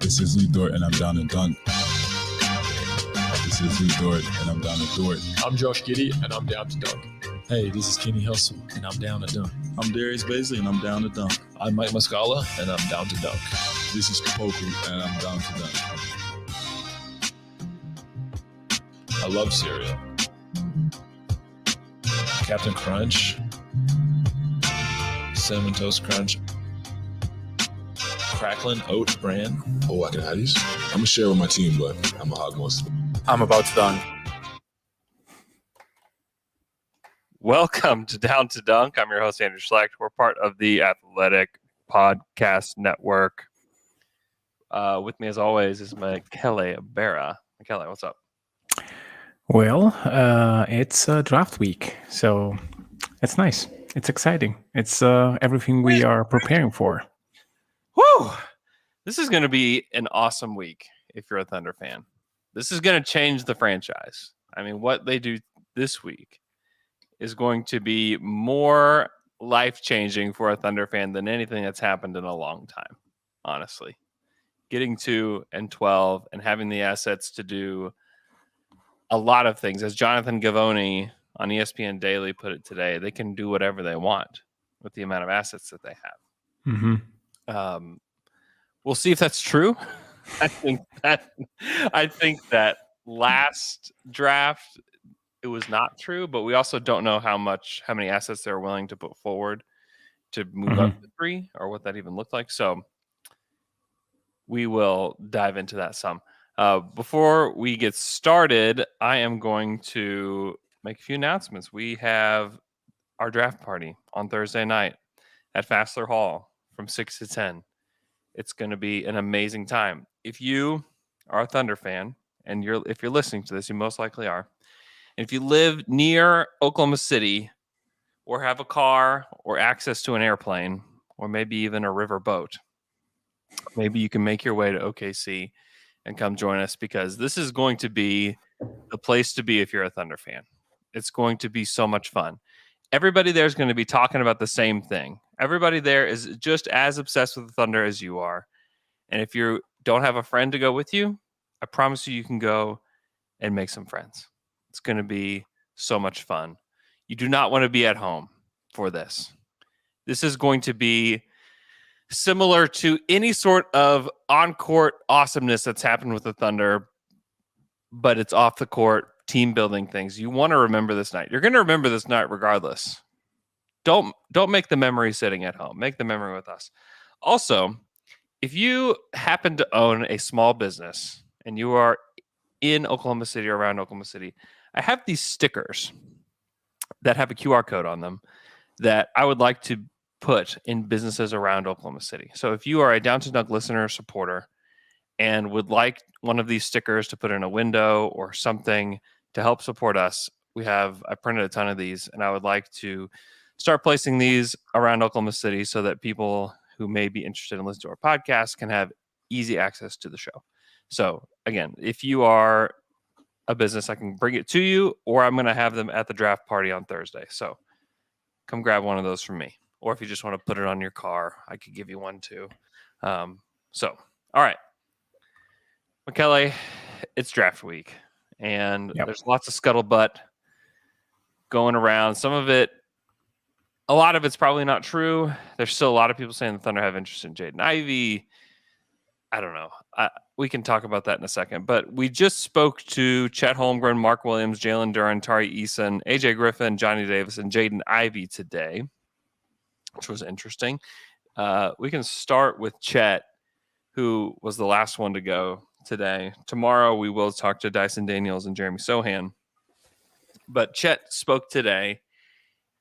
This is Lou Dort, and I'm down to dunk. This is Lou Dort, and I'm down to Dort. I'm Josh Giddey, and I'm down to dunk. Hey, this is Kenny Hustle, and I'm down to dunk. I'm Darius Baisley, and I'm down to dunk. I'm Mike Muscala, and I'm down to dunk. This is Poku, and I'm down to dunk. I love cereal. Captain Crunch, Cinnamon Toast Crunch, Cracklin' Oat Bran. Oh, I can have these. I'm gonna share with my team, but I'm gonna hog most of it. I'm about to dunk. Welcome to Down to Dunk. I'm your host, Andrew Schlecht. We're part of the Athletic Podcast Network. With me, as always, is Michele Berra. Michele, what's up? Well, it's draft week, so it's nice. It's exciting. It's everything we are preparing for. Woo! This is going to be an awesome week if you're a Thunder fan. This is going to change the franchise. I mean, what they do this week is going to be more life-changing for a Thunder fan than anything that's happened in a long time, honestly. Getting 2-12 and having the assets to do a lot of things. As Jonathan Givony on ESPN Daily put it today, they can do whatever they want with the amount of assets that they have. Mm-hmm. We'll see if that's true. I think that last draft it was not true, but we also don't know how many assets they're willing to put forward to move up to 3 or what that even looked like. So we will dive into that some. Before we get started, I am going to make a few announcements. We have our draft party on Thursday night at Fassler Hall from 6 to 10. It's going to be an amazing time. If you are a Thunder fan, and if you're listening to this, you most likely are. And if you live near Oklahoma City or have a car or access to an airplane or maybe even a river boat, maybe you can make your way to OKC and come join us because this is going to be the place to be if you're a Thunder fan. It's going to be so much fun. Everybody there is going to be talking about the same thing. Everybody there is just as obsessed with the Thunder as you are. And if you don't have a friend to go with you, I promise you can go and make some friends. It's going to be so much fun. You do not want to be at home for this. This is going to be similar to any sort of on-court awesomeness that's happened with the Thunder, but it's off the court, team building things. You want to remember this night. You're going to remember this night regardless. Don't make the memory sitting at home. Make the memory with us. Also, if you happen to own a small business and you are in Oklahoma City or around Oklahoma City, I have these stickers that have a QR code on them that I would like to put in businesses around Oklahoma City. So if you are a Down to Dunk listener or supporter and would like one of these stickers to put in a window or something to help support us, I printed a ton of these, and I would like to start placing these around Oklahoma City so that people who may be interested in listening to our podcast can have easy access to the show. So again, if you are a business, I can bring it to you, or I'm going to have them at the draft party on Thursday. So come grab one of those from me. Or if you just want to put it on your car, I could give you one too. All right. Michele, it's draft week, and There's lots of scuttlebutt going around. A lot of it's probably not true. There's still a lot of people saying the Thunder have interest in Jaden Ivey. I don't know. We can talk about that in a second. But we just spoke to Chet Holmgren, Mark Williams, Jalen Duren, Tari Eason, AJ Griffin, Johnny Davis, and Jaden Ivey today, which was interesting. We can start with Chet, who was the last one to go today. Tomorrow we will talk to Dyson Daniels and Jeremy Sohan. But Chet spoke today.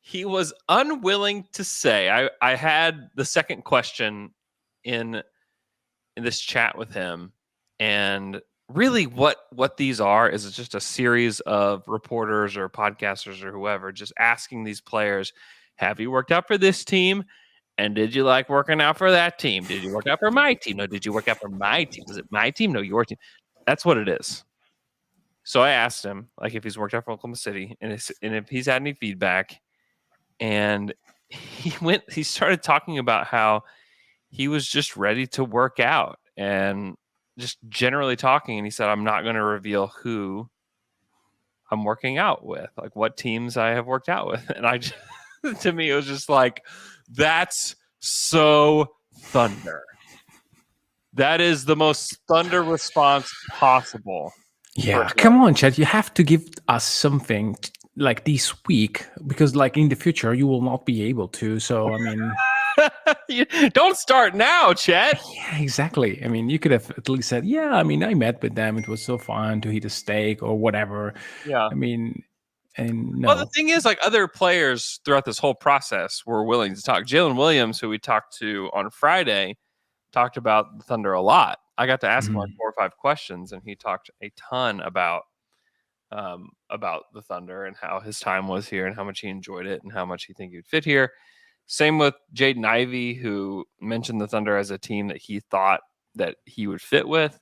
He was unwilling to say. I had the second question in this chat with him, and really what these are is just a series of reporters or podcasters or whoever just asking these players, have you worked out for this team? And did you like working out for that team? Did you work out for my team? No, did you work out for my team? Is it my team? No, your team. That's what it is. So I asked him if he's worked out for Oklahoma City and if he's had any feedback. And he started talking about how he was just ready to work out. And just generally talking, and he said, I'm not going to reveal who I'm working out with, like what teams I have worked out with. And I just, to me, it was just like, that's so Thunder. That is the most Thunder response possible. Yeah, come on, Chad. You have to give us something like this week, because like in the future you will not be able to. So I mean, don't start now, Chet. yeah, exactly. I mean, you could have at least said, yeah, I mean, I met with them. It was so fun to eat a steak or whatever. Yeah. I mean, and no. Well, the thing is, like, other players throughout this whole process were willing to talk. Jalen Williams, who we talked to on Friday, talked about the Thunder a lot. I got to ask him like 4 or 5 questions, and he talked a ton about the Thunder and how his time was here and how much he enjoyed it and how much he think he would fit here. Same with Jaden Ivey, who mentioned the Thunder as a team that he thought that he would fit with.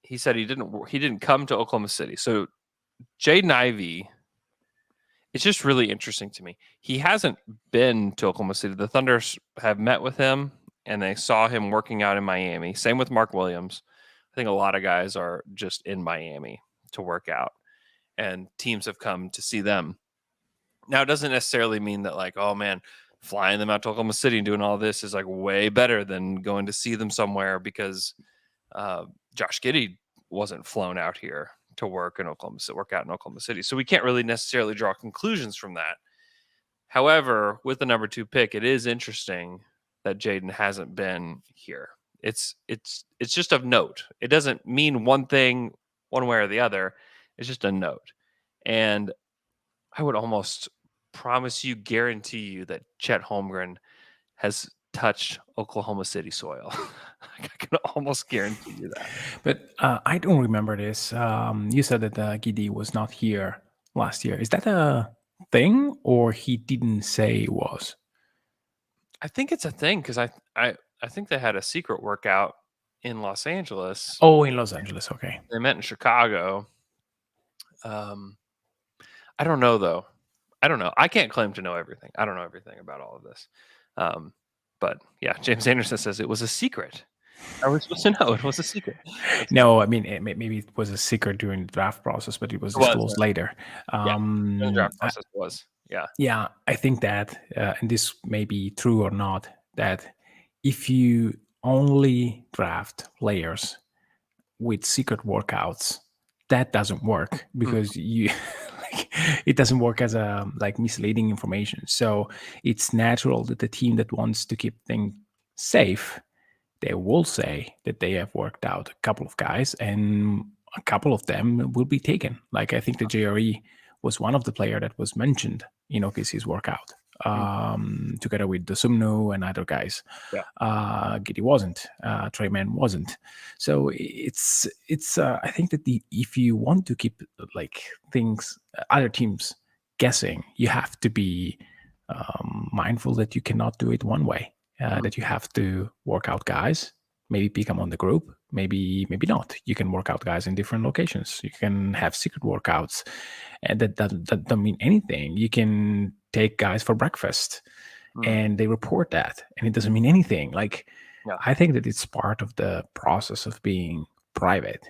He said he didn't come to Oklahoma City. So Jaden Ivey, it's just really interesting to me. He hasn't been to Oklahoma City. The Thunder have met with him, and they saw him working out in Miami. Same with Mark Williams. I think a lot of guys are just in Miami to work out, and teams have come to see them. Now, it doesn't necessarily mean that, like, oh man, flying them out to Oklahoma City and doing all this is like way better than going to see them somewhere, because Josh Giddey wasn't flown out here to work out in Oklahoma City. So we can't really necessarily draw conclusions from that. However, with the number 2 pick, it is interesting that Jaden hasn't been here. It's just of note. It doesn't mean one thing one way or the other. It's just a note. And I would almost guarantee you that Chet Holmgren has touched Oklahoma City soil. I can almost guarantee you that. But I don't remember this. You said that Giddey was not here last year. Is that a thing, or he didn't say it was? I think it's a thing, because I think they had a secret workout in Los Angeles. Oh, in Los Angeles. Okay. They met in Chicago. I don't know, though. I don't know. I can't claim to know everything. I don't know everything about all of this. But yeah, James Anderson says it was a secret. Are we supposed to know it was a secret? No, I mean, maybe it was a secret during the draft process, but it was disclosed later. The draft process was. Yeah. Yeah, I think that, and this may be true or not, that if you only draft players with secret workouts, that doesn't work, because it doesn't work as a misleading information. So it's natural that the team that wants to keep things safe, they will say that they have worked out a couple of guys, and a couple of them will be taken. Like, I think the JRE was one of the player that was mentioned in OKC's workout, together with Dosumnu and other guys. Yeah. Giddey wasn't. Trey Mann wasn't. So it's. I think that if you want to keep other teams guessing, you have to be mindful that you cannot do it one way. That you have to work out guys, maybe pick them on the group, maybe not. You can work out guys in different locations. You can have secret workouts, and that doesn't mean anything. You can take guys for breakfast, and they report that, and it doesn't mean anything. I think that it's part of the process of being private.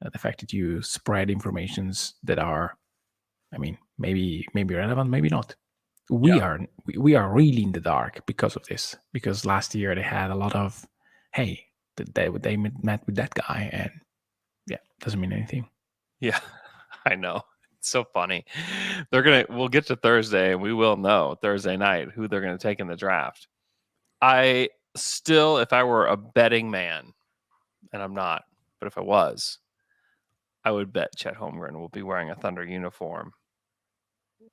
The fact that you spread informations that are, I mean, maybe relevant, maybe not. We are really in the dark because of this. Because last year they had a lot of, hey, they met with that guy, and doesn't mean anything. Yeah, I know. It's so funny. We'll get to Thursday, and we will know Thursday night who they're gonna take in the draft. I still, if I were a betting man, and I'm not, but if I was, I would bet Chet Holmgren will be wearing a Thunder uniform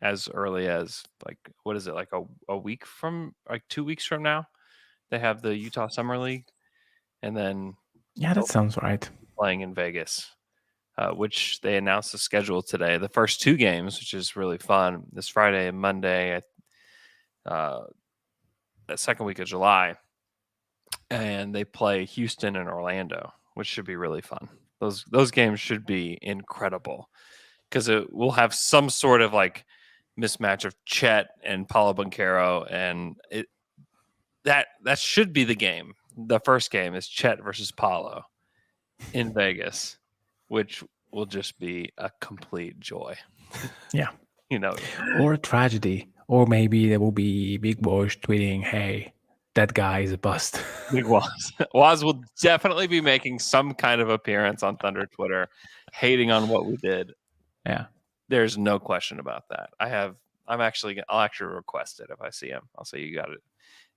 as early as, like, what is it, like a week from, like 2 weeks from now? They have the Utah Summer League, and then that sounds right. Playing in Vegas, which they announced the schedule today. The first 2 games, which is really fun, this Friday and Monday, the second week of July, and they play Houston and Orlando, which should be really fun. Those games should be incredible, because it will have some sort of like mismatch of Chet and Paulo Banchero, and that should be the game the first game is Chet versus Paulo in Vegas, which will just be a complete joy. Yeah. You know, Or a tragedy. Or maybe there will be Big Boys tweeting, hey, that guy is a bust. Big Waz will definitely be making some kind of appearance on Thunder Twitter, hating on what we did. Yeah. There's no question about that. I'll actually request it if I see him. I'll say you got it.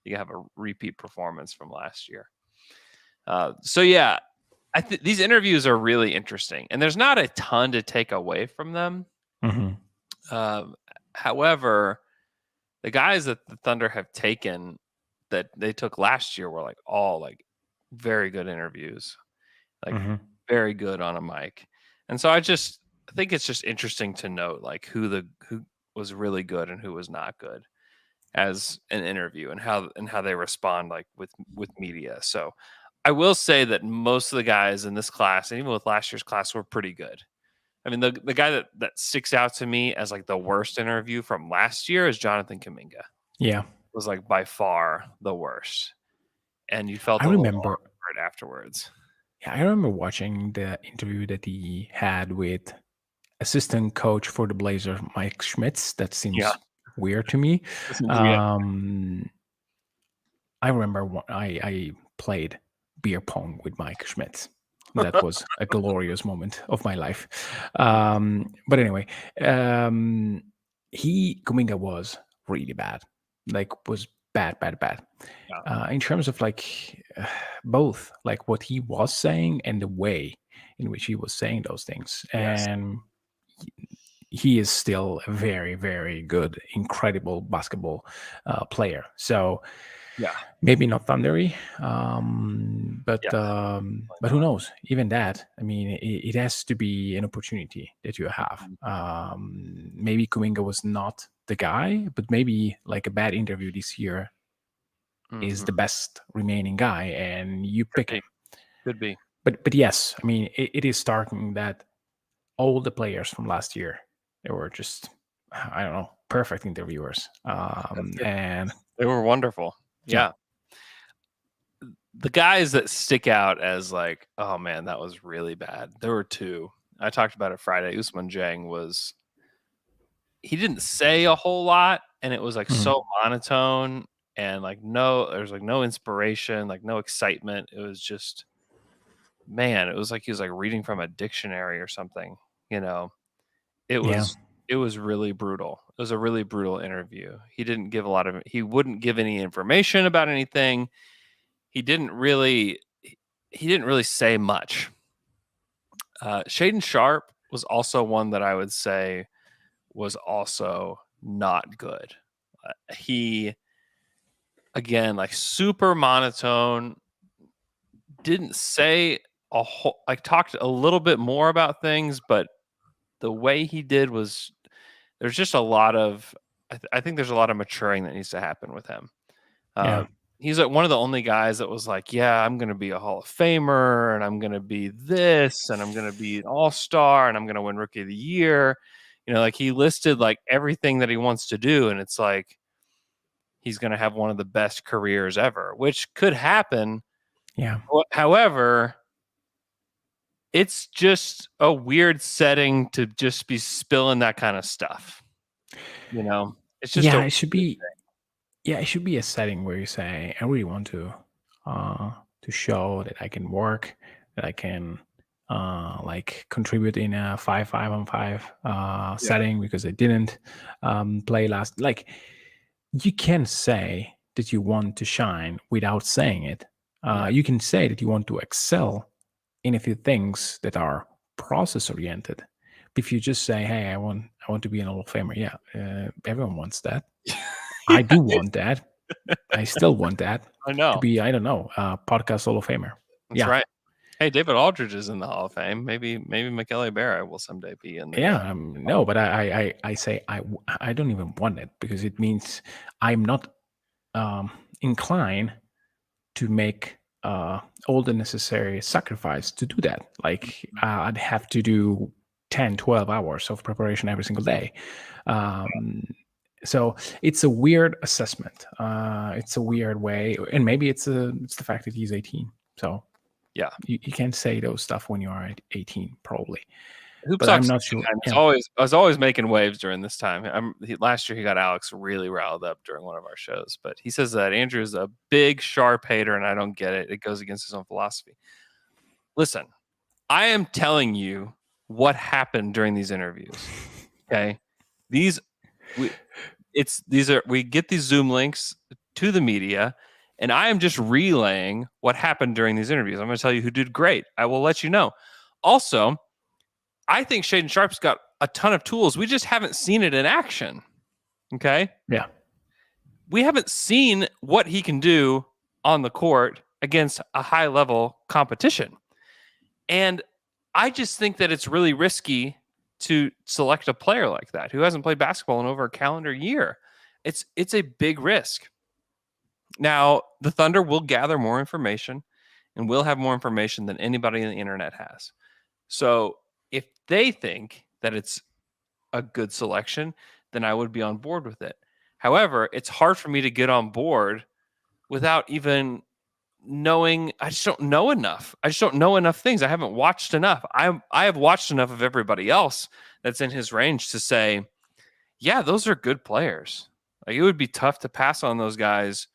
You have a repeat performance from last year. So yeah, these interviews are really interesting, and there's not a ton to take away from them. Mm-hmm. However, the guys that the Thunder have taken that they took last year were like all like very good interviews, like very good on a mic. And so I think it's just interesting to note like who was really good and who was not good as an interview, and how they respond like with media. So I will say that most of the guys in this class, and even with last year's class, were pretty good. I mean, the guy that sticks out to me as like the worst interview from last year is Jonathan Kuminga. Yeah. Was like by far the worst. And you felt I remember awkward afterwards. Yeah, I remember watching the interview that he had with assistant coach for the Blazers, Mike Schmitz. That seems weird to me. I remember I played beer pong with Mike Schmitz. That was a glorious moment of my life. But anyway, Kuminga was really bad. Like, was bad. Yeah. In terms of like both like what he was saying and the way in which he was saying those things. And he is still a very, very good, incredible basketball player. So yeah, maybe not thundery, but who knows? Even that, I mean, it has to be an opportunity that you have. Maybe Kuminga was not the guy, but maybe like a bad interview this year is the best remaining guy, and you pick him. Could be. But yes, I mean, it is starting that all the players from last year, they were just, I don't know, perfect interviewers. And they were wonderful. Yeah. The guys that stick out as like, oh man, that was really bad. There were two. I talked about it Friday. Usman Jang he didn't say a whole lot, and it was like so monotone, and like there's like no inspiration, like no excitement. It was just, man, it was like he was like reading from a dictionary or something, you know. It was really brutal. It was a really brutal interview. He wouldn't give any information about anything. He didn't really say much. Shaedon Sharpe was also one that I would say was also not good. He, again, like super monotone, didn't say a whole, like talked a little bit more about things, but the way he did was, there's just a lot of, I think there's a lot of maturing that needs to happen with him. He's like one of the only guys that was like, yeah, I'm going to be a Hall of Famer, and I'm going to be this, and I'm going to be an all-star, and I'm going to win Rookie of the Year. You know, like he listed like everything that he wants to do, and it's like he's going to have one of the best careers ever, which could happen. Yeah. However, it's just a weird setting to just be spilling that kind of stuff. You know, it's just it should be. Yeah, it should be a setting where you say, I really want to show that I can work, that I can like contribute in a 5-5-on-5 setting, because I didn't play last. Like, you can say that you want to shine without saying it. You can say that you want to excel in a few things that are process oriented. But if you just say, hey, I want to be an Hall of Famer, everyone wants that. I do want that. I still want that. I know. To be, I don't know, podcast Hall of Famer. That's right. Hey, David Aldridge is in the Hall of Fame. Maybe Michele Berra will someday be in there. No, but I say I don't even want it, because it means I'm not inclined to make all the necessary sacrifice to do that. Like, I'd have to do 10, 12 hours of preparation every single day. So it's a weird assessment. It's a weird way, and maybe it's the fact that he's 18. So Yeah. you can't say those stuff when you are at 18, probably. Hoops But I'm Talk not 69 sure. I was always making waves during this time. Last year he got Alex really riled up during one of our shows, but he says that Andrew is a big Sharp hater, and I don't get it. It goes against his own philosophy. Listen, I am telling you what happened during these interviews. Okay, we get these Zoom links to the media, and I am just relaying what happened during these interviews. I'm going to tell you who did great. I will let you know. Also, I think Shaedon Sharp's got a ton of tools. We just haven't seen it in action. Okay? Yeah. We haven't seen what he can do on the court against a high-level competition. And I just think that it's really risky to select a player like that who hasn't played basketball in over a calendar year. It's a big risk. Now, the Thunder will gather more information and will have more information than anybody on the internet has. So if they think that it's a good selection, then I would be on board with it. However, it's hard for me to get on board without even knowing. I just don't know enough. I just don't know enough things. I haven't watched enough. I have watched enough of everybody else that's in his range to say, yeah, those are good players. Like, it would be tough to pass on those guys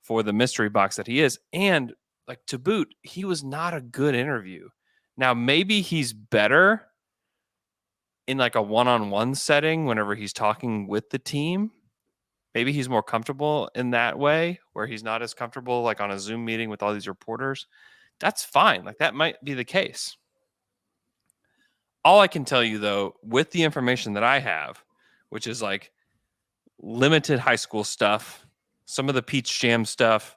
for the mystery box that he is. And like, to boot, he was not a good interview. Now, maybe he's better in like a one-on-one setting whenever he's talking with the team. Maybe he's more comfortable in that way, where he's not as comfortable like on a Zoom meeting with all these reporters. That's fine. Like, that might be the case. All I can tell you, though, with the information that I have, which is like limited high school stuff, some of the Peach Jam stuff,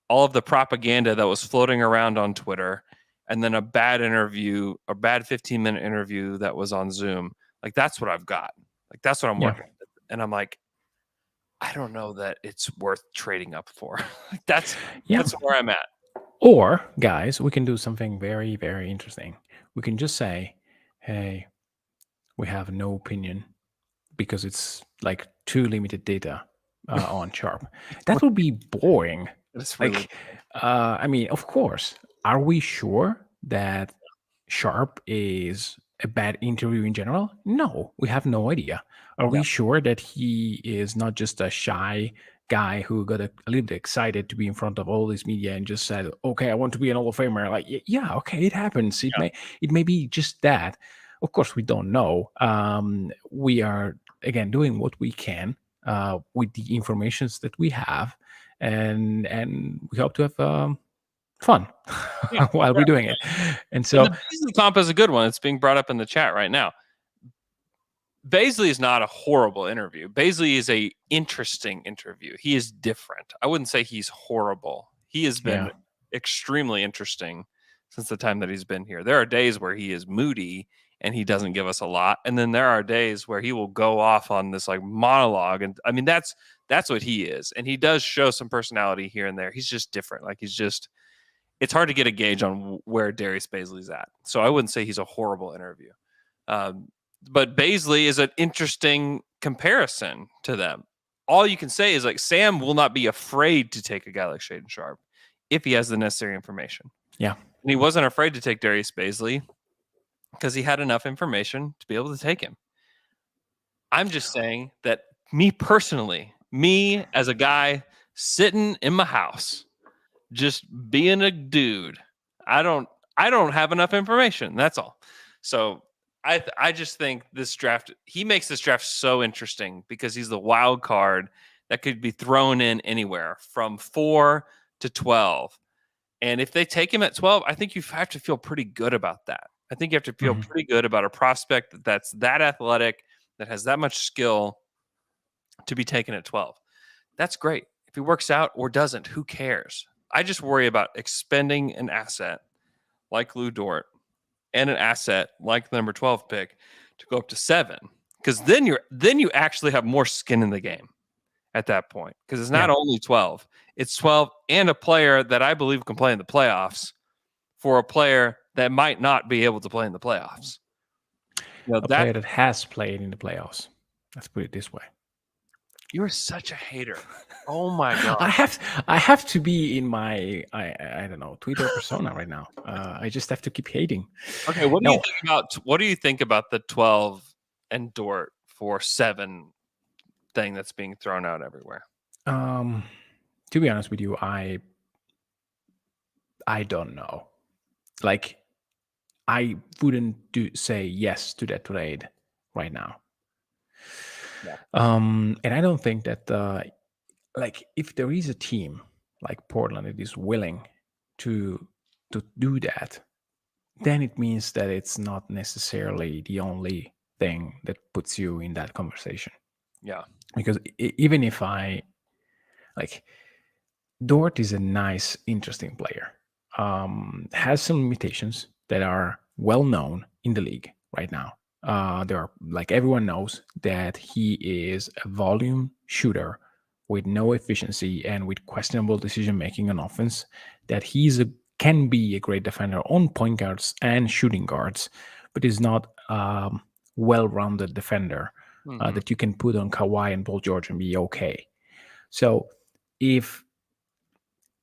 all of the propaganda that was floating around on Twitter, and then a bad interview, a bad 15-minute interview that was on Zoom. Like, that's what I've got. Like, that's what I'm working with. And I'm like, I don't know that it's worth trading up for. Like, that's where I'm at. Or, guys, we can do something very, very interesting. We can just say, hey, we have no opinion because it's like too limited data on Sharp. That would be boring. It's really Like, I mean, of course, are we sure that Sharp is a bad interview in general? No, we have no idea. Are we sure that he is not just a shy guy who got a little bit excited to be in front of all this media and just said, "Okay, I want to be an Hall of Famer"? Like, yeah, okay, it happens. It may be just that. Of course, we don't know. We are again doing what we can with the informations that we have, and we hope to have fun while we're doing it. And so the Beasley comp is a good one. It's being brought up in the chat right now. Baisley is not a horrible interview. Baisley is a interesting interview. He is different. I wouldn't say he's horrible. He has been extremely interesting since the time that he's been here. There are days where he is moody and he doesn't give us a lot, and then there are days where he will go off on this like monologue. And I mean, that's what he is, and he does show some personality here and there. He's just different. Like, it's hard to get a gauge on where Darius Baisley's at. So I wouldn't say he's a horrible interview. But Baisley is an interesting comparison to them. All you can say is, like, Sam will not be afraid to take a guy like Shaedon Sharp if he has the necessary information. Yeah. And he wasn't afraid to take Darius Baisley because he had enough information to be able to take him. I'm just saying that me personally, me as a guy sitting in my house, just being a dude, I don't have enough information. That's all. So I just think this draft, he makes this draft so interesting because he's the wild card that could be thrown in anywhere from 4 to 12. And if they take him at 12, I think you have to feel pretty good about that. I think you have to feel pretty good about a prospect that's that athletic, that has that much skill to be taken at 12. That's great. If he works out or doesn't, who cares? I just worry about expending an asset like Lou Dort and an asset like the number 12 pick to go up to 7, because then you actually have more skin in the game at that point, because it's not only 12, it's 12 and a player that I believe can play in the playoffs for a player that might not be able to play in the playoffs. A player that has played in the playoffs. Let's put it this way. You're such a hater. Oh my I god. have to be in my I don't know Twitter persona right now. I just have to keep hating. Okay, what do you No, think about the 12 and Dort for 7 thing that's being thrown out everywhere? to be honest with you, I don't know. Like, I wouldn't say yes to that trade right now. Yeah. And I don't think that like if there is a team like Portland that is willing to do that, then it means that it's not necessarily the only thing that puts you in that conversation. Yeah. Because even if I like Dort is a nice, interesting player. Has some limitations that are well known in the league right now. There are like everyone knows that he is a volume shooter with no efficiency and with questionable decision making on offense. That can be a great defender on point guards and shooting guards, but is not well-rounded defender Mhm. that you can put on Kawhi and Paul George and be okay. So if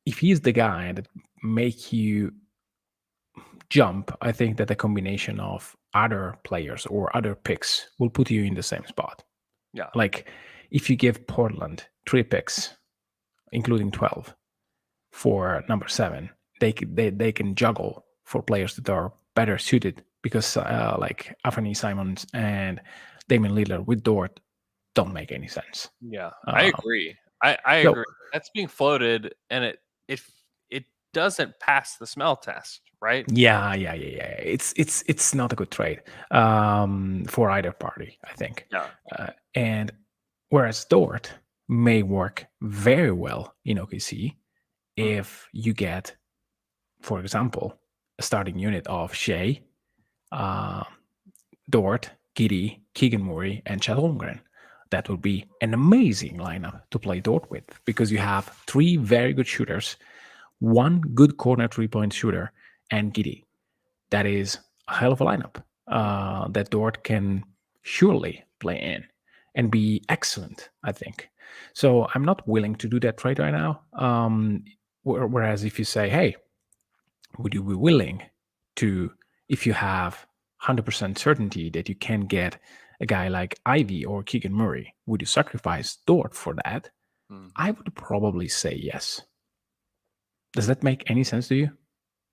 he's the guy that make you jump, I think that a combination of other players or other picks will put you in the same spot. Yeah. Like if you give Portland 3 picks, including 12, for number 7, they can juggle for players that are better suited because like Anthony Simons and Damian Lillard with Dort don't make any sense. Yeah. I agree. I So agree. That's being floated and it doesn't pass the smell test, right? yeah. It's not a good trade for either party, I think. Yeah. And whereas Dort may work very well in OKC if you get, for example, a starting unit of Shea, uh, Dort, Giddy, Keegan Murray, and Chet Holmgren. That would be an amazing lineup to play Dort with because you have 3 very good shooters, 1 good corner 3-point shooter, and Giddy. That is a hell of a lineup that Dort can surely play in and be excellent, I think. So I'm not willing to do that trade right now. Whereas if you say, hey, would you be willing to, if you have 100% certainty that you can get a guy like Ivy or Keegan Murray, would you sacrifice Dort for that? Mhm. I would probably say yes. Does that make any sense to you?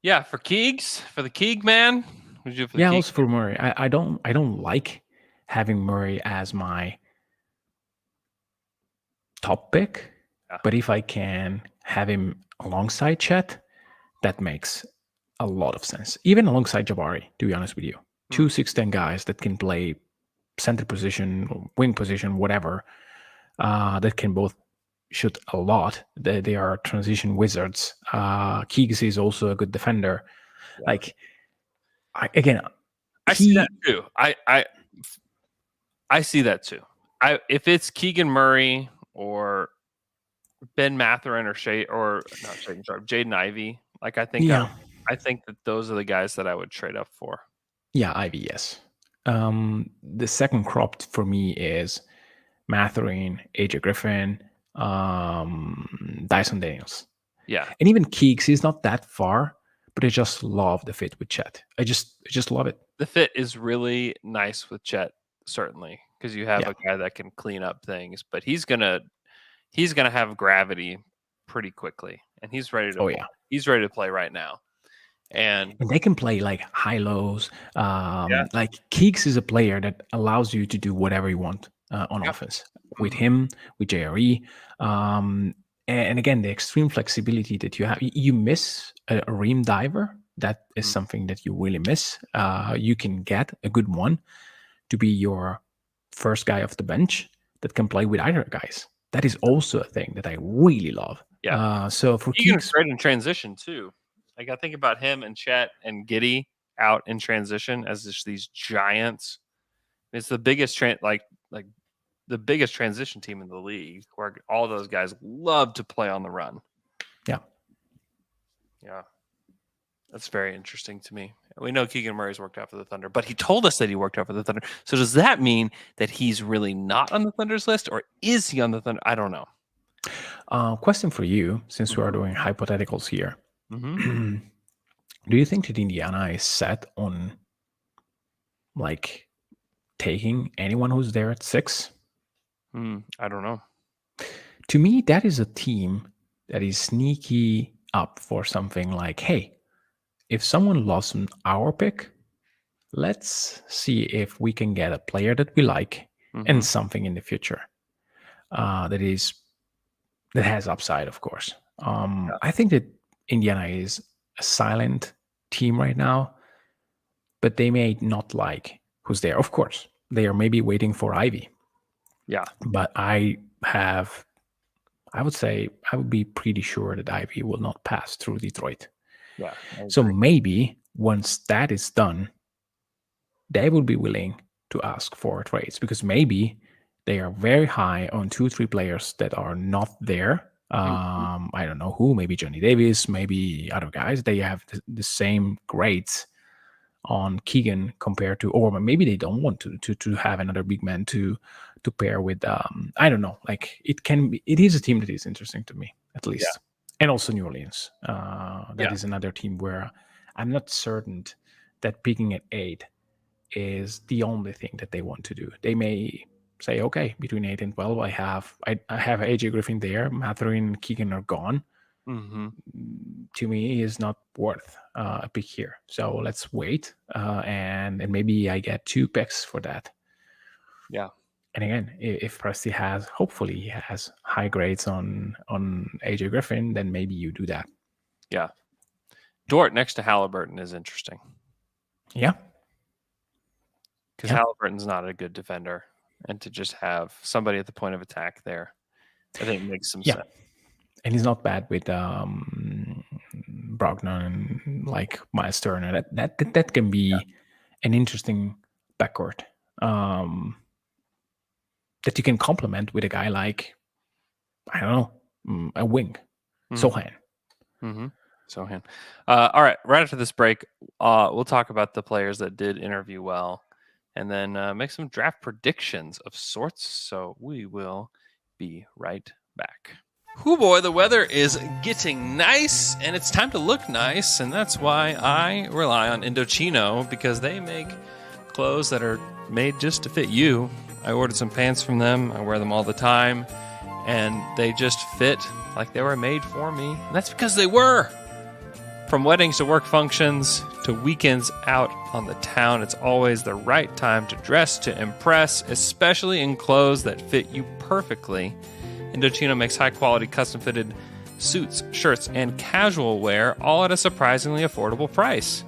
Yeah, for the Keeg man. Would you for the Yeah, Keeg? also for Murray. I don't like having Murray as my top pick, Yeah. but if I can have him alongside Chet, that makes a lot of sense. Even alongside Jabari, to be honest with you. 2 6'10 guys that can play center position, wing position, whatever, that can both shoot a lot. They are transition wizards. Keegs is also a good defender. Yeah. Like, again, I see that too. I see that too. If it's Keegan Murray or Ben Matherin or Jaden Ivey, like I think that those are the guys that I would trade up for. Yeah, Ivy, yes. The second crop for me is Matherin, AJ Griffin, Dyson Daniels. Yeah. And even Keeks, he's not that far, but I just love the fit with Chet. I just love it. The fit is really nice with Chet, certainly, because you have Yeah. a guy that can clean up things, but he's gonna have gravity pretty quickly, and he's ready to. Oh, yeah. He's ready to play right now, and And they can play like high lows. Like Keeks is a player that allows you to do whatever you want on offense with him, with JRE. And again, the extreme flexibility that you have. You miss a rim diver. That is something that you really miss. You can get a good one to be your first guy off the bench that can play with either guys. That is also a thing that I really love. Yeah. So for Keegan Keeks, is great in transition too. Like I think about him and Chet and Giddy out in transition as just these giants. It's the biggest like the biggest transition team in the league, where all those guys love to play on the run. Yeah. Yeah. That's very interesting to me. We know Keegan Murray's worked out for the Thunder, but he told us that he worked out for the Thunder. So does that mean that he's really not on the Thunder's list, or is he on the Thunder? I don't know. Question for you, since we are doing hypotheticals here. Mm-hmm. Do you think that Indiana is set on like taking anyone who's there at 6? I don't know. To me, that is a team that is sneaky up for something like, hey, if someone lost our pick, let's see if we can get a player that we like and something in the future that has upside, of course. I think that Indiana is a silent team right now, but they may not like who's there. Of course, they are maybe waiting for Ivy. Yeah. But I would say I would be pretty sure that Ivy will not pass through Detroit. Yeah. So maybe once that is done, they will be willing to ask for trades, because maybe they are very high on 2-3 players that are not there. I don't know who, maybe Johnny Davis, maybe other guys. They have the same grades on Keegan compared to, or maybe they don't want to have another big man to pair with. I don't know. Like it is a team that is interesting to me, at least. Yeah. And also New Orleans. That is another team where I'm not certain that picking at 8 is the only thing that they want to do. They may say, okay, between 8 and 12, I have AJ Griffin there. Mathurin and Keegan are gone. To me, is not worth a pick here. So let's wait, and maybe I get 2 picks for that. Yeah. And again, if Presti hopefully he has high grades on AJ Griffin, then maybe you do that. Yeah. Dort next to Halliburton is interesting. Yeah. Because Halliburton's not a good defender, and to just have somebody at the point of attack there, I think makes some sense. And he's not bad with Brogdon and like Miles Turner. That can be an interesting backcourt that you can complement with a guy like, I don't know, a wing, Sohan. Sohan. All right, right after this break, we'll talk about the players that did interview well, and then make some draft predictions of sorts. So we will be right back. Hoo boy, the weather is getting nice, and it's time to look nice, and that's why I rely on Indochino, because they make clothes that are made just to fit you. I ordered some pants from them. I wear them all the time, and they just fit like they were made for me. And that's because they were. From weddings to work functions to weekends out on the town, it's always the right time to dress to impress, especially in clothes that fit you perfectly. Indochino makes high-quality, custom-fitted suits, shirts, and casual wear, all at a surprisingly affordable price.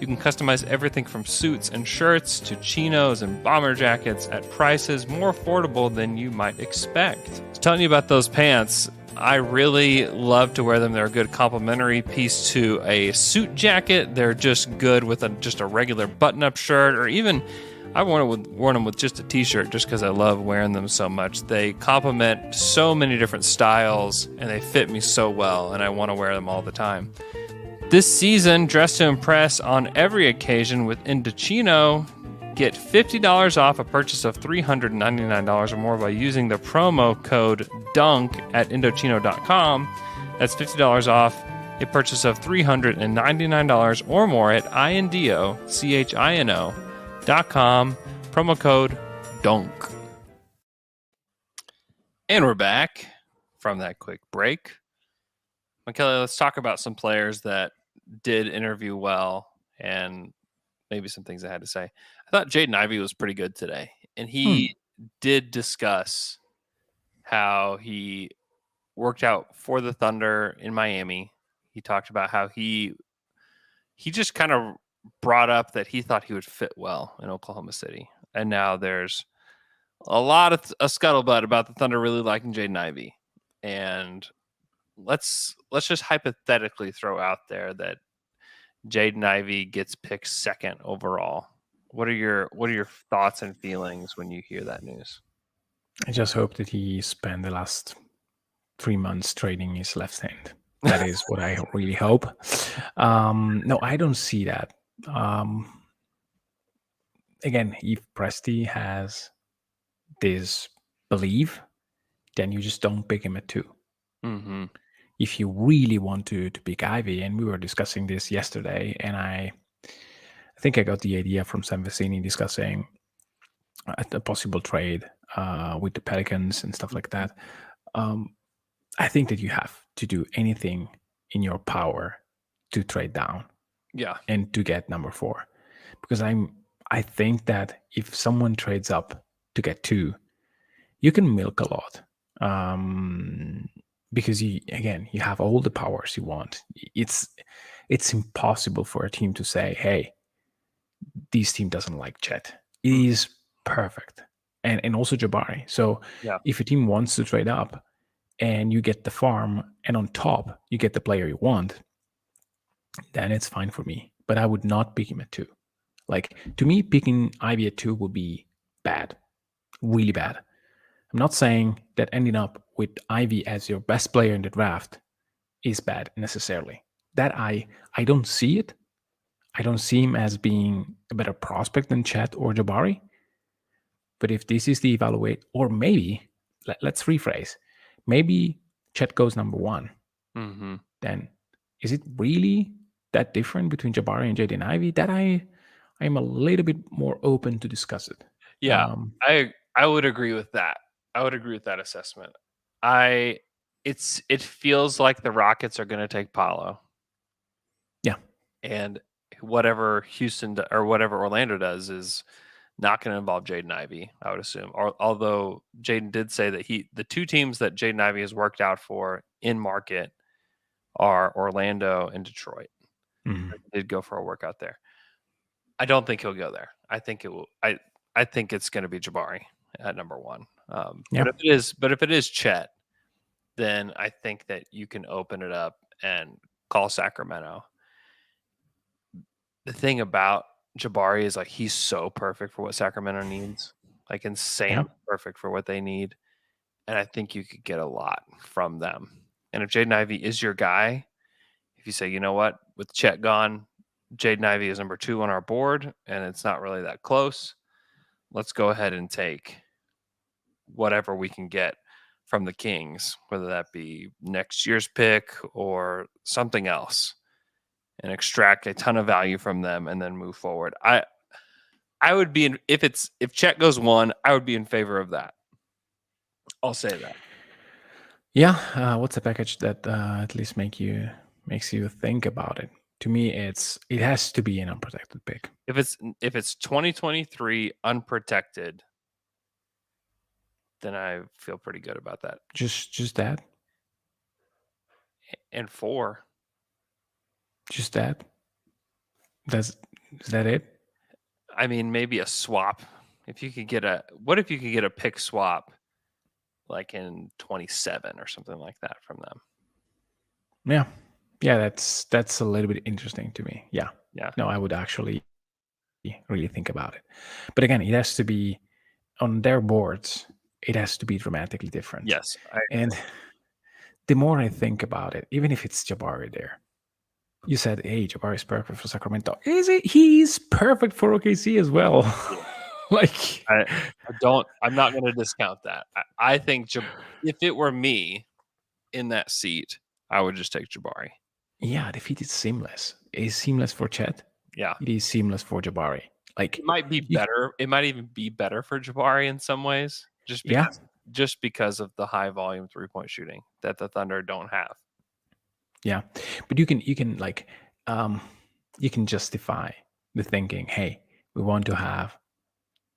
You can customize everything from suits and shirts to chinos and bomber jackets at prices more affordable than you might expect. Telling you about those pants, I really love to wear them. They're a good complementary piece to a suit jacket. They're just good with just a regular button-up shirt, or even I've worn them with just a t-shirt just because I love wearing them so much. They complement so many different styles, and they fit me so well, and I want to wear them all the time. This season, dress to impress on every occasion with Indochino. Get $50 off a purchase of $399 or more by using the promo code DUNK at Indochino.com. That's $50 off a purchase of $399 or more at INDOCHINO.com. Promo code DUNK. And we're back from that quick break. Michele, let's talk about some players that did interview well and maybe some things I had to say. I thought Jaden Ivey was pretty good today, and he did discuss how he worked out for the Thunder in Miami. He talked about how he just kind of brought up that he thought he would fit well in Oklahoma City. And now there's a lot of a scuttlebutt about the Thunder really liking Jaden Ivey. And let's just hypothetically throw out there that Jaden Ivey gets picked second overall. What are your thoughts and feelings when you hear that news? I just hope that he spent the last 3 months trading his left hand. That is what I really hope. No, I don't see that. Again, if Presti has this belief, then you just don't pick him at 2. Mm-hmm. If you really want to pick Ivy, and we were discussing this yesterday, and I think I got the idea from Sam Vecini discussing a possible trade with the Pelicans and stuff like that. I think that you have to do anything in your power to trade down Yeah. and to get number 4, because I think that if someone trades up to get 2, you can milk a lot, because you have all the powers you want. It's impossible for a team to say, hey, this team doesn't like Chet. It is perfect, and also Jabari. So Yeah. if a team wants to trade up and you get the farm, and on top you get the player you want, then it's fine for me. But I would not pick him at 2. Like, to me, picking Ivy at 2 would be bad, really bad. I'm not saying that ending up with Ivy as your best player in the draft is bad necessarily. That I don't see it. I don't see him as being a better prospect than Chet or Jabari. But if this is the evaluate, or maybe let's rephrase, maybe Chet goes number 1. Mm-hmm. Then is it really that different between Jabari and Jaden Ivey? That I am a little bit more open to discuss it. Yeah, I would agree with that. I would agree with that assessment. It feels like the Rockets are going to take Paolo. Yeah. And whatever Houston or whatever Orlando does is not going to involve Jaden Ivey, I would assume. Although Jaden did say that the 2 teams that Jaden Ivey has worked out for in market are Orlando and Detroit. Mm-hmm. He did go for a workout there. I don't think he'll go there. I think it will. I think it's going to be Jabari at number 1. But if it is Chet, then I think that you can open it up and call Sacramento. The thing about Jabari is, like, he's so perfect for what Sacramento needs, like insane perfect for what they need. And I think you could get a lot from them. And if Jaden Ivey is your guy, if you say, you know what, with Chet gone, Jaden Ivey is number 2 on our board, and it's not really that close, let's go ahead and take whatever we can get from the Kings, whether that be next year's pick or something else, and extract a ton of value from them and then move forward. I would be if Chet goes 1, I would be in favor of that. I'll say that. Yeah. What's a package that at least makes you think about it? To me, it has to be an unprotected pick. If it's 2023 unprotected, then I feel pretty good about that. Just that. And 4. Just that. Is that it? I mean, maybe a swap. If you could get a pick swap, like in 27 or something like that from them. Yeah, that's a little bit interesting to me. Yeah. No, I would actually really think about it. But again, it has to be on their boards. It has to be dramatically different. Yes. And the more I think about it, even if it's Jabari there, you said, hey, Jabari is perfect for Sacramento. Is it? He's perfect for OKC as well. Like, I'm not going to discount that. I think if it were me in that seat, I would just take Jabari. Yeah, the feat is seamless. It is seamless for Chet. Yeah. It is seamless for Jabari. Like, it might be better. It might even be better for Jabari in some ways. Just because of the high volume 3-point shooting that the Thunder don't have. Yeah. But you can like you can justify the thinking, hey, we want to have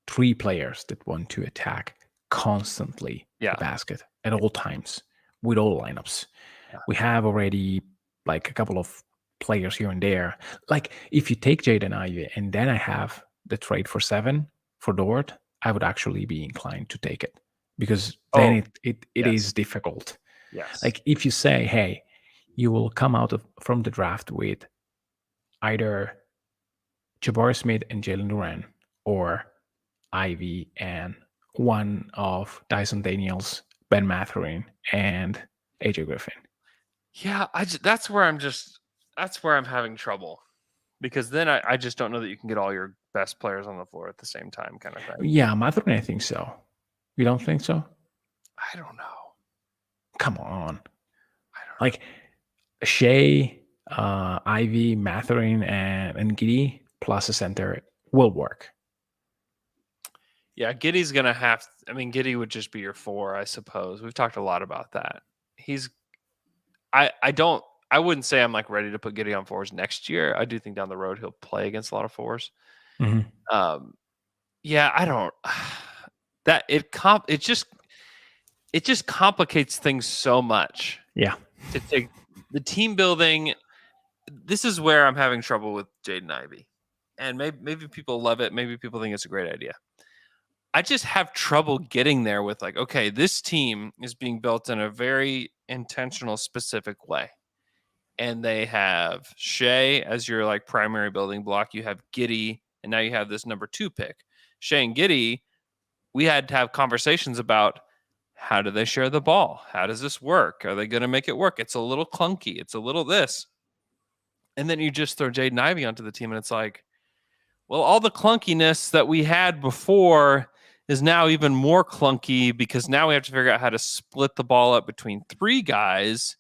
3 players that want to attack constantly the basket at all times with all lineups. Yeah. We have already like a couple of players here and there. Like, if you take Jaden Ivey and then I have the trade for 7 for Dort, I would actually be inclined to take it, because then it is difficult. Yes. Like, if you say, hey, you will come out from the draft with either Jabari Smith and Jalen Duran, or Ivy and one of Dyson Daniels, Ben Mathurin, and AJ Griffin. Yeah, that's where I'm having trouble because then I just don't know that you can get all your best players on the floor at the same time, kind of thing. Yeah, Mathurin, I think so. You don't think so? I don't know. Come on. I don't Like Shea, Ivy, Mathurin, and Giddy plus a center will work. Yeah, Giddy's gonna have. I mean, Giddy would just be your 4, I suppose. We've talked a lot about that. I wouldn't say I'm like ready to put Giddy on 4s next year. I do think down the road he'll play against a lot of 4s. Mhm. Yeah, I don't. That it just complicates things so much. Yeah. To take the team building. This is where I'm having trouble with Jaden Ivey, and maybe people love it. Maybe people think it's a great idea. I just have trouble getting there with like, okay, this team is being built in a very intentional, specific way. And they have Shea as your like primary building block. You have Giddy, and now you have this number 2 pick. Shea and Giddy, we had to have conversations about how do they share the ball? How does this work? Are they going to make it work? It's a little clunky. It's a little this. And then you just throw Jaden Ivey onto the team, and it's like, well, all the clunkiness that we had before is now even more clunky because now we have to figure out how to split the ball up between 3 guys.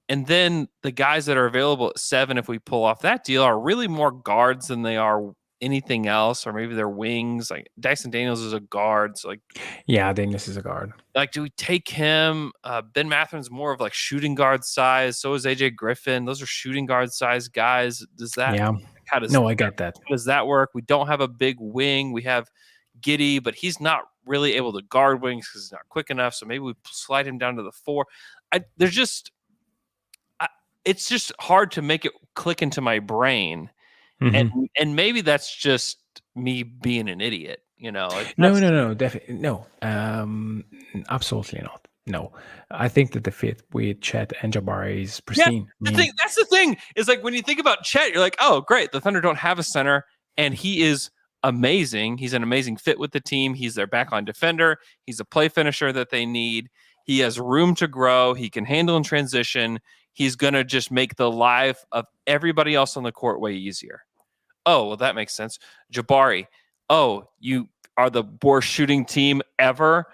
And then the guys that are available at 7, if we pull off that deal, are really more guards than they are anything else, or maybe they're wings. Like Dyson Daniels is a guard. So Yeah, Daniels is a guard. like, do we take him? Ben Matherin's more of like shooting guard size. So is AJ Griffin. Those are shooting guard size guys. Does that? Yeah. I get that. How does that work? We don't have a big wing. We have Giddy, but he's not really able to guard wings because he's not quick enough. So maybe we slide him down to the 4. It's just hard to make it click into my brain. Mhm. And maybe that's just me being an idiot, No, definitely no. Absolutely not. No, I think that the fit with Chet and Jabari is pristine. That's the thing. Is like when you think about Chet, you're like, oh, great. The Thunder don't have a center, and he is amazing. He's an amazing fit with the team. He's their backline defender. He's a play finisher that they need. He has room to grow. He can handle in transition. He's going to just make the life of everybody else on the court way easier. Oh, well, that makes sense. Jabari, oh, you are the worst shooting team ever.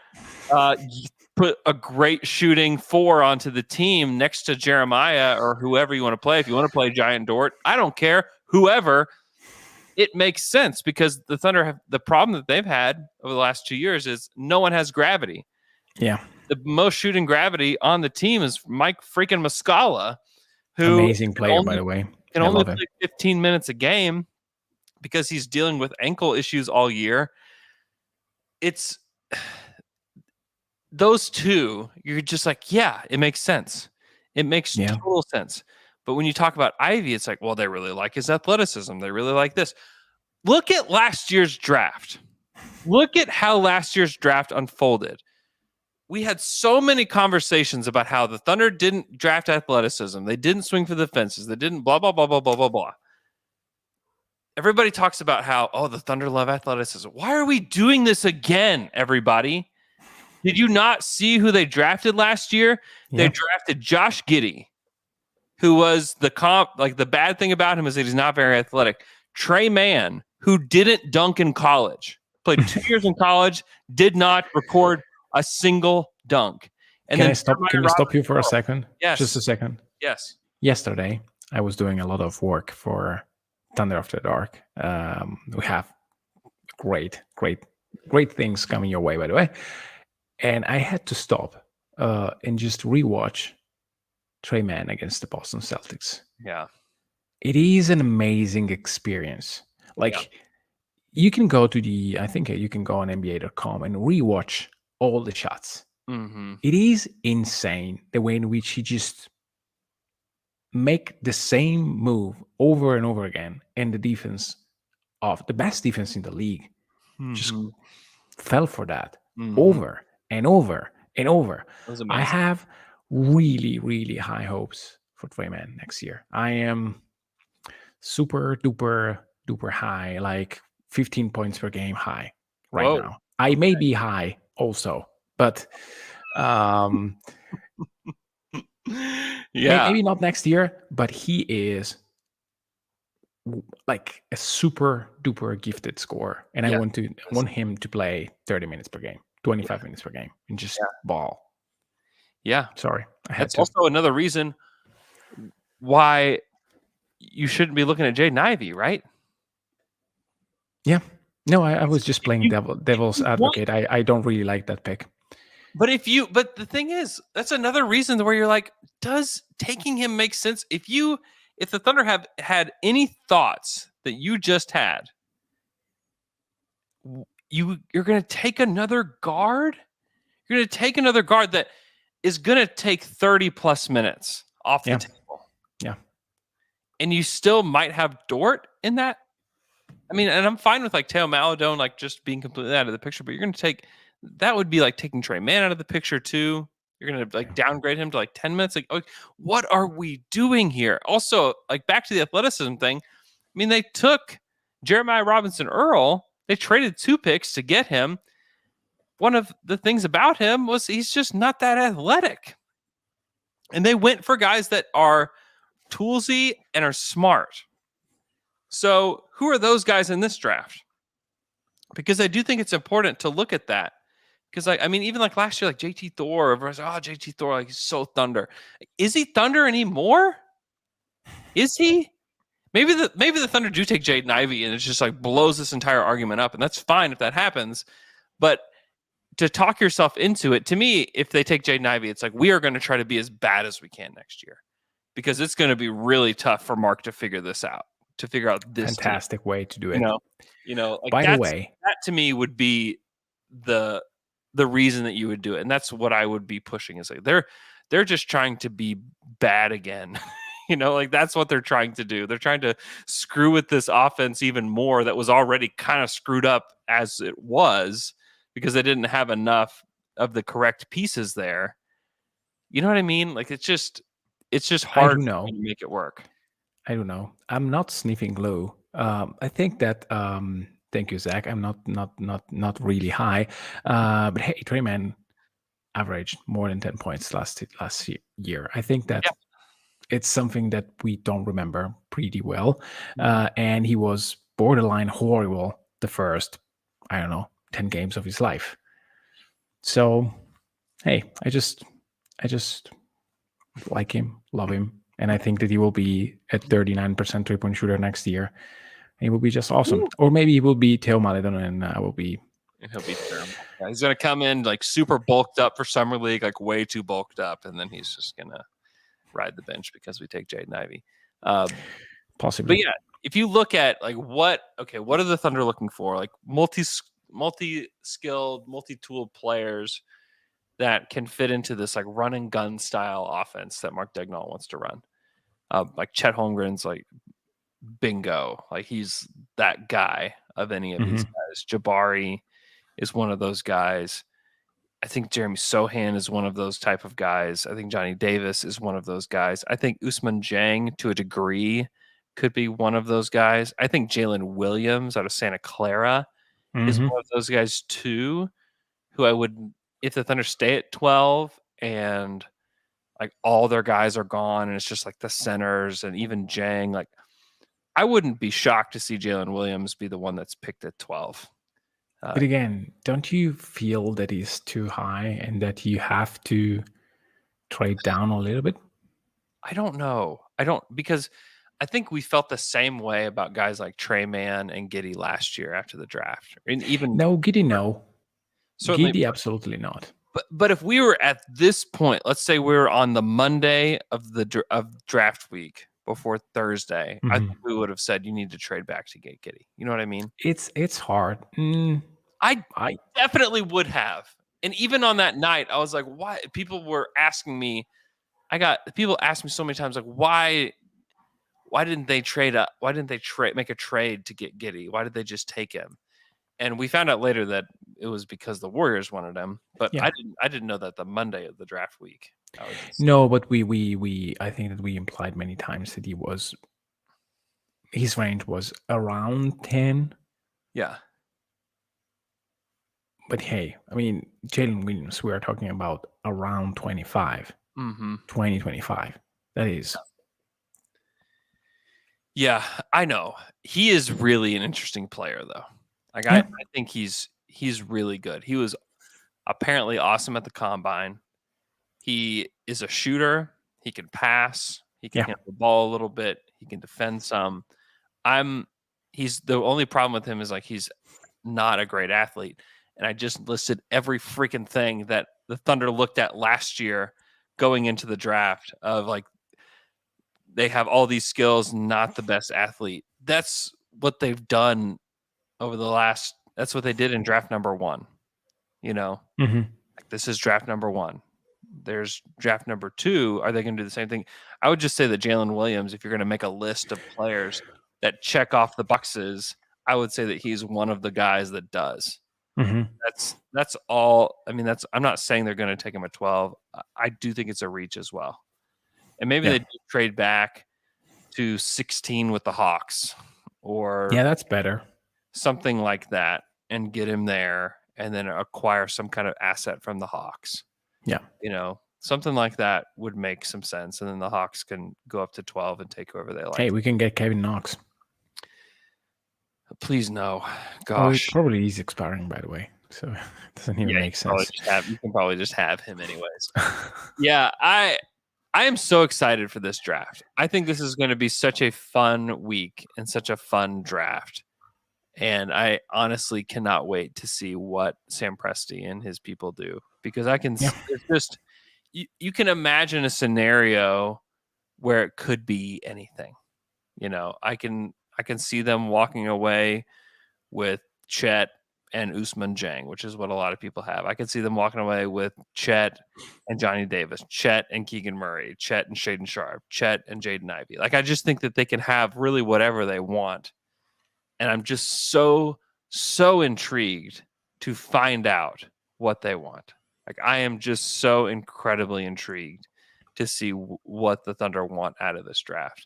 You put a great shooting 4 onto the team next to Jeremiah or whoever you want to play. If you want to play Giant Dort, I don't care. Whoever, it makes sense because the Thunder have the problem that they've had over the last 2 years is no one has gravity. Yeah. The most shooting gravity on the team is Mike freaking Muscala, who amazing player, by the way. Can only play 15 minutes a game because he's dealing with ankle issues all year. It's those two, you're just like, yeah, it makes sense. It makes total sense. But when you talk about Ivy, it's like, well, they really like his athleticism. They really like this. Look at last year's draft. Look at how last year's draft unfolded. We had so many conversations about how the Thunder didn't draft athleticism. They didn't swing for the fences. They didn't blah, blah, blah, blah, blah, blah, blah. Everybody talks about how, oh, the Thunder love athleticism. Why are we doing this again, everybody? Did you not see who they drafted last year? They drafted Josh Giddey, who was the comp. Like the bad thing about him is that he's not very athletic. Trey Mann, who didn't dunk in college, played 2 years in college, did not record a single dunk. And Can I stop you for a second? Yes. Just a second. Yes. Yesterday, I was doing a lot of work for Thunder After Dark. We have great things coming your way, by the way. And I had to stop and just rewatch Trey Mann against the Boston Celtics. Yeah. It is an amazing experience. Like you can go to I think you can go on NBA.com and rewatch all the shots. Mm-hmm. It is insane the way in which he just make the same move over and over again, and the defense of the best defense in the league just fell for that over and over and over. I have really, really high hopes for Trey Mann next year. I am super duper high, like 15 points per game high now. I may be high also, but Yeah. Maybe not next year, but he is like a super duper gifted scorer, and I Yeah. want him to play 30 minutes per game, 25 minutes per game, and just Yeah. ball. Yeah. Sorry, I had That's to. also another reason why you shouldn't be looking at Jaden Ivey, right? Yeah. No, I was just playing you- devil's you want- advocate. I don't really like that pick. But the thing is, that's another reason where you're like, does taking him make sense? If the Thunder have had any thoughts that you just had, you're going to take another guard. You're going to take another guard that is going to take 30 plus minutes off the table. Yeah. And you still might have Dort in that. I mean, and I'm fine with like Teo Maladone like just being completely out of the picture, but you're going to take that would be like taking Trey Mann out of the picture too. You're going to like downgrade him to like 10 minutes. Like, oh, what are we doing here? Also, like back to the athleticism thing. I mean, they took Jeremiah Robinson Earl. They traded 2 picks to get him. One of the things about him was he's just not that athletic. And they went for guys that are toolsy and are smart. So who are those guys in this draft? Because I do think it's important to look at that. Because I mean, even like last year, like JT Thor, everyone's like, oh, JT Thor, like he's so Thunder. Is he Thunder anymore? Is he? Maybe the Thunder do take Jaden Ivey and it just like blows this entire argument up, and that's fine if that happens. But to talk yourself into it, to me, if they take Jaden Ivey, it's like we are going to try to be as bad as we can next year, because it's going to be really tough for Mark to figure this out. To figure out this Fantastic way to do it. You know. Like by the way, that to me would be the reason that you would do it, and that's what I would be pushing. Is like they're just trying to be bad again. Like that's what they're trying to do. They're trying to screw with this offense even more that was already kind of screwed up as it was, because they didn't have enough of the correct pieces there. You know what I mean? Like it's just hard to make it work. I don't know. I'm not sniffing glue. I think that. Thank you, Zach. I'm not really high. But hey, Trey Mann averaged more than 10 points last year. I think that it's something that we don't remember pretty well. And he was borderline horrible the first, 10 games of his life. So, hey, I just like him, love him. And I think that he will be at 39% 3-point shooter next year. And he will be just awesome. Ooh. Or maybe he will be Teo Maledon and I will be. He'll be terrible. Yeah, he's going to come in like super bulked up for Summer League, like way too bulked up. And then he's just going to ride the bench because we take Jaden Ivey. Possibly. But yeah, if you look at like what are the Thunder looking for? Like multi-skilled, multi-tooled players that can fit into this like run and gun style offense that Mark Daigneault wants to run. Like Chet Holmgren's like bingo. Like he's that guy of any of these guys. Jabari is one of those guys. I think Jeremy Sohan is one of those type of guys. I think Johnny Davis is one of those guys. I think Usman Jang, to a degree, could be one of those guys. I think Jalen Williams out of Santa Clara is one of those guys too, who I would, if the Thunder stay at 12 and like all their guys are gone and it's just like the centers and even Jang, like I wouldn't be shocked to see Jalen Williams be the one that's picked at 12. But again, don't you feel that he's too high and that you have to trade down a little bit? I don't know. Because I think we felt the same way about guys like Trey Mann and Giddey last year after the draft. And even Giddey, no. Certainly, Giddey, absolutely not. But if we were at this point, let's say we were on the Monday of draft week before Thursday, I think we would have said you need to trade back to get Giddey. You know what I mean? It's hard. I definitely would have. And even on that night, I was like, why? People were asking me. People asked me so many times, like, why didn't they trade up? Why didn't they make a trade to get Giddey? Why did they just take him? And we found out later that it was because the Warriors wanted him. But yeah. I didn't know that the Monday of the draft week. No, but we I think that we implied many times that his range was around 10. Yeah. But hey, I mean, Jalen Williams, we are talking about around 25. Mm-hmm. 2025. That is. Yeah, I know. He is really an interesting player, though. Like Yeah. I think he's really good. He was apparently awesome at the combine. He is a shooter. He can pass. He can Yeah. handle the ball a little bit. He can defend some. He's the only problem with him is like he's not a great athlete. And I just listed every freaking thing that the Thunder looked at last year going into the draft of like they have all these skills, not the best athlete. That's what they've done over the last. That's what they did in draft number 1. You know, Mm-hmm. like this is draft number 1. There's draft number 2. Are they going to do the same thing? I would just say that Jalen Williams, if you're going to make a list of players that check off the boxes, I would say that he's one of the guys that does. Mm-hmm. That's all. I mean, I'm not saying they're going to take him at 12. I do think it's a reach as well. And maybe they do trade back to 16 with the Hawks or that's better. something like that and get him there and then acquire some kind of asset from the Hawks. Yeah. Something like that would make some sense. And then the Hawks can go up to 12 and take whoever they like. Hey, we can get Kevin Knox. Please no. Gosh. Probably he's expiring, by the way. So it doesn't even make sense. You can probably just have him anyways. Yeah, I am so excited for this draft. I think this is going to be such a fun week and such a fun draft. And I honestly cannot wait to see what Sam Presti and his people do because I can it's just you can imagine a scenario where it could be anything. I can see them walking away with Chet and Usman Jang, which is what a lot of people have. I can see them walking away with Chet and Johnny Davis, Chet and Keegan Murray, Chet and Shaden Sharp, Chet and Jaden Ivey. Like I just think that they can have really whatever they want. And I'm just so intrigued to find out what they want. Like I am just so incredibly intrigued to see what the Thunder want out of this draft.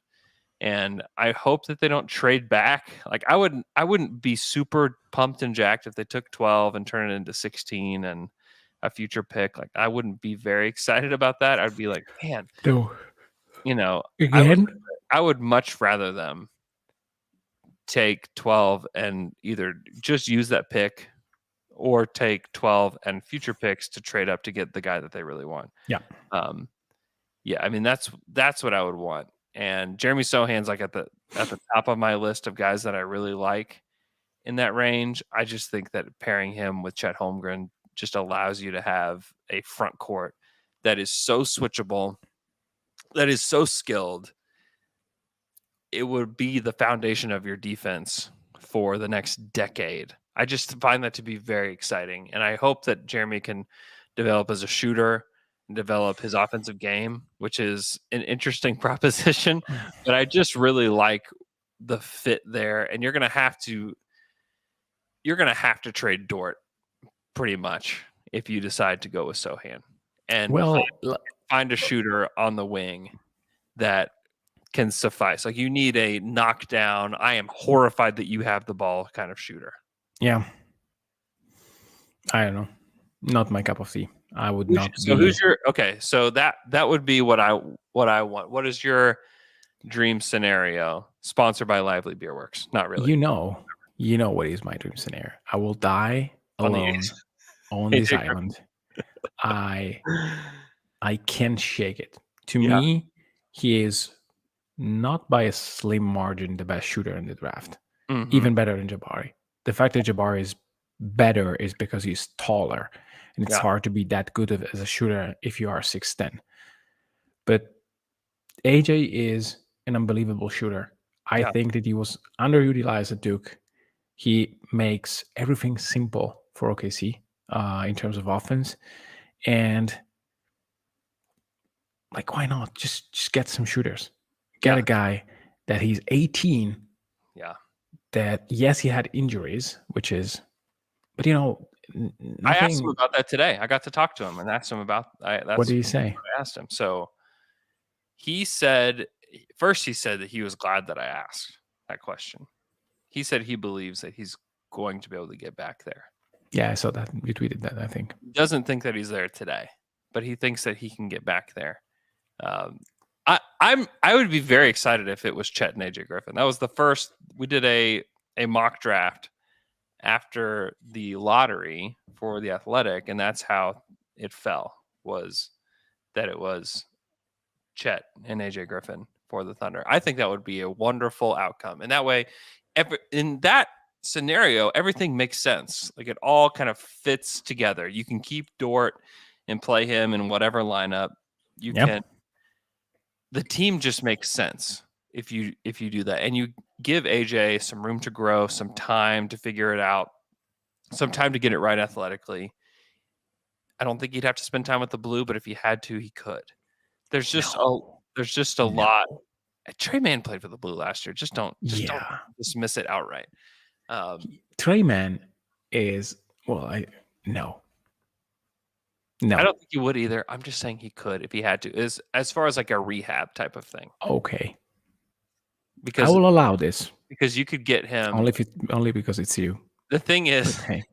And I hope that they don't trade back. Like I wouldn't be super pumped and jacked if they took 12 and turn it into 16 and a future pick. Like I wouldn't be very excited about that. I'd be like, man, I would much rather them take 12 and either just use that pick or take 12 and future picks to trade up to get the guy that they really want. Yeah. I mean, that's what I would want. And Jeremy Sohan's like at the top of my list of guys that I really like in that range. I just think that pairing him with Chet Holmgren just allows you to have a front court that is so switchable, that is so skilled. It would be the foundation of your defense for the next decade. I just find that to be very exciting. And I hope that Jeremy can develop as a shooter and develop his offensive game, which is an interesting proposition. But I just really like the fit there. And you're going to have to trade Dort pretty much if you decide to go with Sohan. And find a shooter on the wing that can suffice. Like you need a knockdown, I am horrified that you have the ball kind of shooter. Yeah. I don't know. Not my cup of tea. I would not. So who's your so that would be what I want. What is your dream scenario? Sponsored by Lively Beer Works. Not really. You know what is my dream scenario. I will die alone on this island. I can't shake it. To me, he is not by a slim margin the best shooter in the draft. Mm-hmm. Even better than Jabari. The fact that Jabari is better is because he's taller. And it's hard to be that good as a shooter if you are 6'10". But AJ is an unbelievable shooter. I think that he was underutilized at Duke. He makes everything simple for OKC in terms of offense. And like, why not? Just get some shooters. Get a guy that he's 18. Yeah. That, yes, he had injuries, but I asked him about that today. I got to talk to him and asked him about what did he say? I asked him. So he said that he was glad that I asked that question. He said he believes that he's going to be able to get back there. Yeah, I saw that. You tweeted that, I think. He doesn't think that he's there today, but he thinks that he can get back there. I would be very excited if it was Chet and AJ Griffin. That was the first we did a mock draft after the lottery for the Athletic, and that's how it fell, was that it was Chet and AJ Griffin for the Thunder. I think that would be a wonderful outcome. And that way, in that scenario, everything makes sense. Like it all kind of fits together. You can keep Dort and play him in whatever lineup. You can. The team just makes sense if you do that, and you give AJ some room to grow, some time to figure it out, some time to get it right athletically. I don't think he'd have to spend time with the blue, but if he had to, he could. There's just a lot. Trey Mann played for the blue last year. Just don't dismiss it outright. Trey Mann is no. I don't think he would either. I'm just saying he could if he had to. Is as far as like a rehab type of thing. Okay. Because I will allow this. Because you could get him only because it's you. The thing is, hey.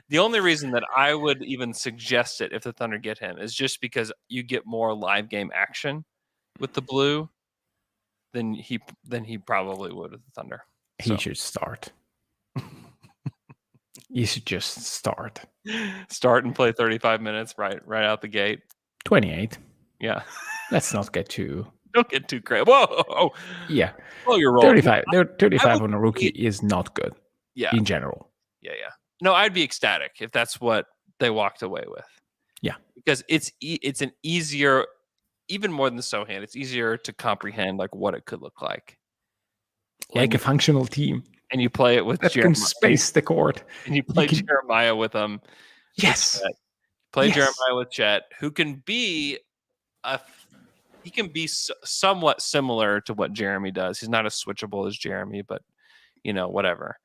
The only reason that I would even suggest it if the Thunder get him is just because you get more live game action with the blue than he probably would with the Thunder. He should start. You should just start and play 35 minutes right out the gate. 28. Yeah. Let's not get too. Don't get too crazy. Whoa. Yeah. Oh, you're rolling. 35. 35 on a rookie is not good. Yeah. In general. Yeah. No, I'd be ecstatic if that's what they walked away with. Yeah. Because it's an easier, even more than Sohan, it's easier to comprehend like what it could look like. Like a functional team. And you play it with that can space the court. And you play Jeremiah with them. Yes. Jeremiah with Chet, who can be somewhat similar to what Jeremy does. He's not as switchable as Jeremy, but whatever.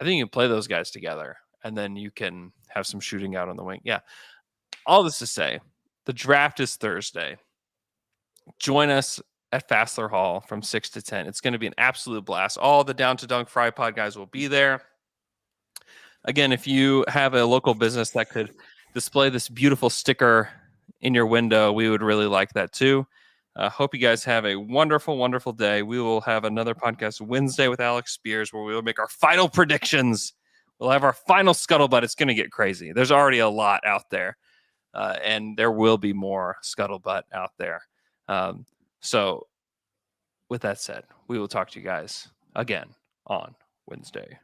I think you can play those guys together, and then you can have some shooting out on the wing. Yeah. All this to say, the draft is Thursday. Join us at Fassler Hall from 6 to 10. It's going to be an absolute blast. All the Down to Dunk Fry Pod guys will be there. Again, if you have a local business that could display this beautiful sticker in your window, we would really like that too. Hope you guys have a wonderful, wonderful day. We will have another podcast Wednesday with Alex Spears where we will make our final predictions. We'll have our final scuttlebutt. It's going to get crazy. There's already a lot out there, and there will be more scuttlebutt out there. So with that said, we will talk to you guys again on Wednesday.